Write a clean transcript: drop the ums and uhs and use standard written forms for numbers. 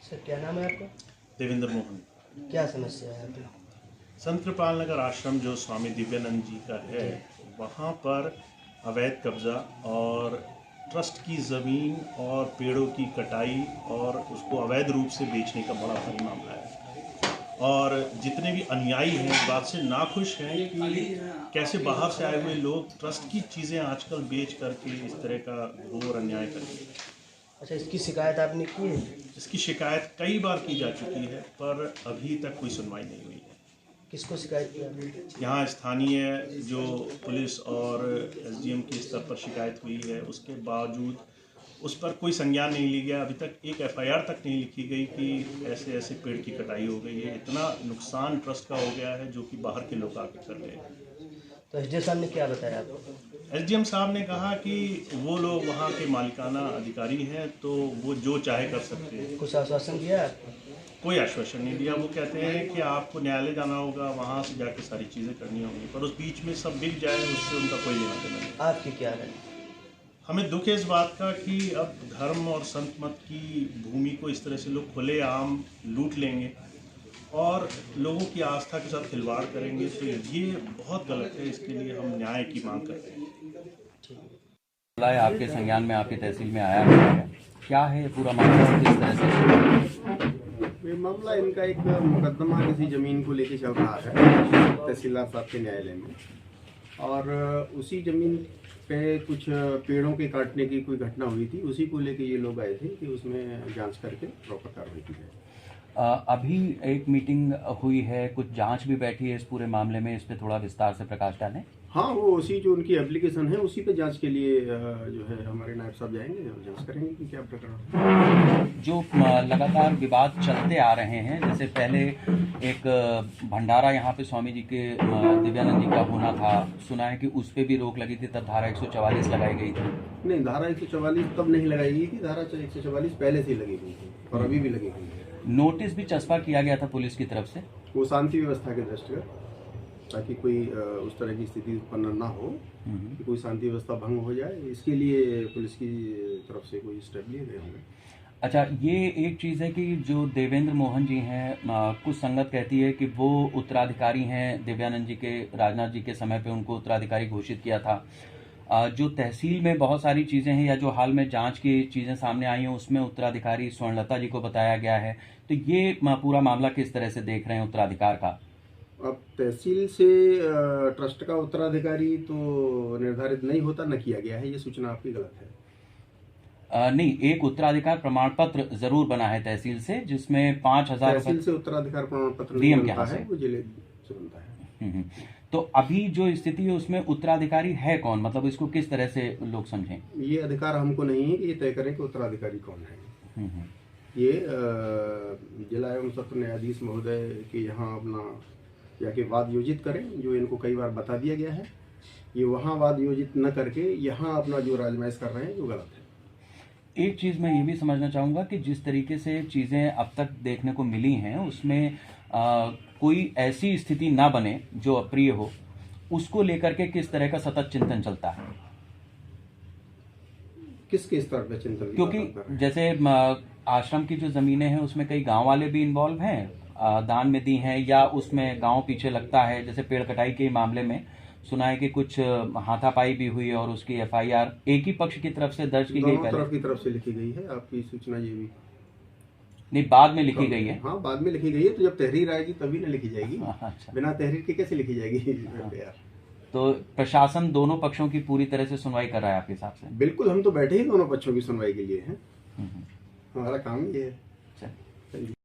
Sir क्या नाम है आपका? देवेंद्र मोहन। क्या समस्या है आपकी? संत कृपाल नगर आश्रम जो स्वामी दिव्यानंद जी का है, वहाँ पर अवैध कब्जा और ट्रस्ट की ज़मीन और पेड़ों की कटाई और उसको अवैध रूप से बेचने का बड़ा भारी मामला है। और जितने भी अनुयायी हैं इस बात से नाखुश हैं कि कैसे बाहर से आए हुए लोग ट्रस्ट की चीज़ें आजकल बेच करके इस तरह का घोर अन्याय करेंगे। अच्छा, इसकी शिकायत आपने की है? इसकी शिकायत कई बार की जा चुकी है, पर अभी तक कोई सुनवाई नहीं हुई है। किसको शिकायत की आपने? यहाँ स्थानीय जो पुलिस और एसडीएम के स्तर पर शिकायत हुई है, उसके बावजूद उस पर कोई संज्ञान नहीं लिया गया। अभी तक एक एफआईआर तक नहीं लिखी गई कि ऐसे ऐसे पेड़ की कटाई हो गई है। इतना नुकसान ट्रस्ट का हो गया है जो कि बाहर के लोग आके कर रहे हैं। तो एसडीओ साहब ने क्या बताया आपको? एसडीएम साहब ने कहा कि वो लोग वहाँ के मालिकाना अधिकारी हैं, तो वो जो चाहे कर सकते हैं। कुछ आश्वासन दिया आपको? कोई आश्वासन नहीं दिया। वो कहते हैं कि आपको न्यायालय जाना होगा, वहाँ से जाके सारी चीज़ें करनी होंगी, पर उस बीच में सब बिक जाए उससे उनका कोई लेना देना नहीं। आपकी क्या राय? हमें दुख है इस बात का कि अब धर्म और संत मत की भूमि को इस तरह से लोग खुलेआम लूट लेंगे और लोगों की आस्था के साथ खिलवाड़ करेंगे, तो ये बहुत गलत है। इसके लिए हम न्याय की मांग करते हैं। आपके संज्ञान में आपकी तहसील में आया है, क्या है पूरा मामला, किस तरह से? ये मामला इनका एक मुकदमा किसी जमीन को लेके चल रहा है तहसीलदार साहब के न्यायालय में, और उसी जमीन पे कुछ पेड़ों के काटने की कोई घटना हुई थी। उसी को लेके ये लोग आए थे कि उसमें जांच करके प्रॉपर कार्रवाई की जाए। अभी एक मीटिंग हुई है, कुछ जांच भी बैठी है इस पूरे मामले में, इस पे थोड़ा विस्तार से प्रकाश डालें। हाँ, वो उसी जो उनकी एप्लीकेशन है उसी पे जांच के लिए जो है हमारे नायब साहब जाएंगे और जांच करेंगे कि क्या प्रकरण। जो लगातार विवाद चलते आ रहे हैं, जैसे पहले एक भंडारा यहाँ पे स्वामी जी के दिव्यानंद जी का होना था, सुना है कि उस पे भी रोक लगी थी, तब धारा 144 लगाई गई थी। नहीं, धारा 144 तब नहीं लगाई गई थी, धारा 144 पहले से ही लगी हुई थी और अभी भी लगी हुई है। नोटिस भी चस्पा किया गया था पुलिस की तरफ से, वो शांति व्यवस्था के दृष्टिगत, ताकि कोई उस तरह की स्थिति उत्पन्न ना हो कि कोई शांति व्यवस्था भंग हो जाए, इसके लिए पुलिस की तरफ से कोई स्टेप लिए गए होंगे। अच्छा, ये एक चीज़ है कि जो देवेंद्र मोहन जी हैं, कुछ संगत कहती है कि वो उत्तराधिकारी हैं दिव्यानंद जी के, राजनाथ जी के समय पे उनको उत्तराधिकारी घोषित किया था। जो तहसील में बहुत सारी चीज़ें हैं या जो हाल में जांच की चीज़ें सामने आई हैं, उसमें उत्तराधिकारी स्वर्णलता जी को बताया गया है। तो ये पूरा मामला किस तरह से देख रहे हैं उत्तराधिकार का? अब तहसील से ट्रस्ट का उत्तराधिकारी तो निर्धारित नहीं होता, न किया गया है, ये सूचना आपकी गलत है। नहीं, एक उत्तराधिकार प्रमाण पत्र जरूर बना है तहसील से, जिसमें 5,000 तहसील से उत्तराधिकार प्रमाण पत्र डीएम बनता के है, वो जिले से बनता है। तो अभी जो स्थिति है उसमें उत्तराधिकारी है कौन, मतलब इसको किस तरह से लोग समझें? ये अधिकार हमको नहीं है कि ये तय करें कि उत्तराधिकारी कौन है। ये जिला एवं सत्र न्यायाधीश महोदय के यहाँ अपना जाके वाद योजित करें, जो इनको कई बार बता दिया गया है। ये वहाँ वाद योजित न करके यहाँ अपना जो राजमाइश कर रहे हैं, जो गलत है। एक चीज़ मैं ये भी समझना चाहूँगा कि जिस तरीके से चीज़ें अब तक देखने को मिली हैं, उसमें कोई ऐसी स्थिति ना बने जो अप्रिय हो, उसको लेकर के किस तरह का सतत चिंतन चलता है? किसके स्तर पर चिंतन? क्योंकि जैसे आश्रम की जो ज़मीनें हैं उसमें कई गांव वाले भी इन्वॉल्व हैं, दान में दी हैं, या उसमें गांव पीछे लगता है। जैसे पेड़ कटाई के मामले में सुना है कि कुछ हाथापाई भी हुई और उसकी एफआईआर एक ही पक्ष की तरफ से दर्ज की गई, तरफ की तरफ से लिखी गई है। आपकी सूचना ये भी नहीं, बाद में लिखी गई है। हाँ, बाद में लिखी गई है, तो जब तहरीर आएगी तभी ना लिखी जाएगी। अच्छा। बिना तहरीर के कैसे लिखी जाएगी? तो प्रशासन दोनों पक्षों की पूरी तरह से सुनवाई कर रहा है आपके हिसाब से? बिल्कुल, हम तो बैठे ही दोनों पक्षों की सुनवाई के लिए हैं। हमारा काम ये है।